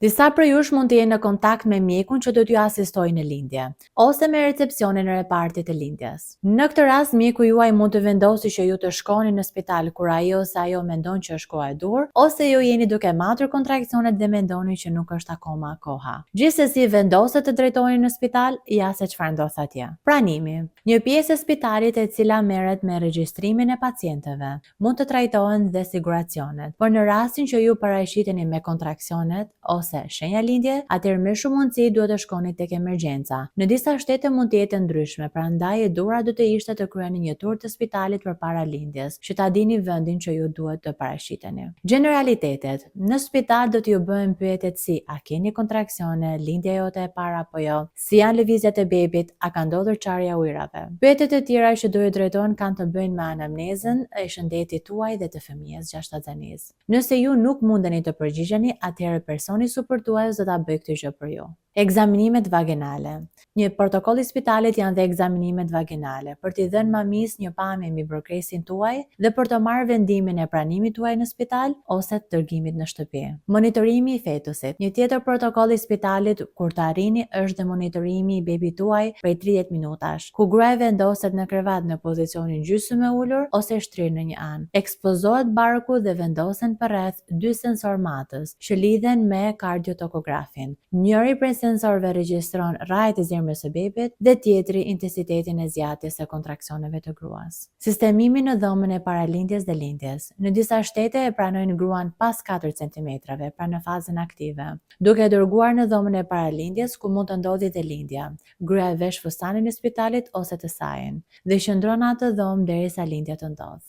Disa prej jush mund të jenë në kontakt me mjekun që do t'ju asistojë në lindje, ose me recepcionin e repartit të lindjes. Në këtë rast, mjeku juaj mund të vendosë që ju të shkoni në spital kur ai ose ajo mendon që është koha e dur, ose ju jeni duke matur kontraksionet dhe mendoni që nuk është akoma koha. Gjithsesi, vendoset të drejtoheni në spital, ja se çfarë ndodh atje. Pranimi. Një pjesë e spitalit e cila merret me regjistrimin e pacientëve, mund të trajtohen dhe siguracionet, por në rastin që ju paraqiteni me kontraksionet ose shenja lindje, atëherë me shumë mundësi duhet të shkoni tek emergjenca. Në disa shtete mund të jetë ndryshme, prandaj e dura do të ishte të kryeni një tur të spitalit përpara lindjes, që ta dini vendin që ju duhet të paraqiteni. Generalitetet. Në spital do t'ju bëhen pyetjet si: a keni kontraksione, lindja jote e para apo jo? Si janë lëvizjet e bebit? A ka ndodhur çarja e ujrave? Pyetjet e tjera që do ju drejtohen kanë të bëjnë me anamnezën e shëndetit tuaj dhe të fëmijës gjashtazanis. Nëse ju nuk mundeni të përgjigjeni, atëherë personi supërtues do ta bëjë këtë gjë për ju. Ekzaminimet vaginale. Një protokoll i spitalit janë dhe ekzaminimet vaginale, për t'i dhënë mamis një pamje mbi progresin tuaj dhe për të marrë vendimin e pranimit tuaj në spital ose të dërgimit në shtëpi. Monitorimi i fetusit. Një tjetër protokoll i spitalit kur të arrini është dhe monitorimi i bebit tuaj prej 30 minutash, ku gruaja vendoset në krevat në pozicionin gjysmë e ulur ose shtrirë në një anë. Ekspozohet barku dhe vendosen përreth 2 sensor matës që lidhen me kardiotokografin. Njëri prej sensorëve regjistron rrajt e zemrës së bebit dhe tjetri intensitetin e zjatjes së kontraksioneve të gruas. Sistemimi në dhomën e paralindjes dhe lindjes. Në disa shtete e pranojnë gruan pas 4 cm-ve, pra në fazën aktive, duke dërguar në dhomën e paralindjes ku mund të ndodhi dhe lindja. Gruaja vesh fustanin e spitalit ose të sajin dhe qëndron atë dhomë derisa lindja të ndodhë.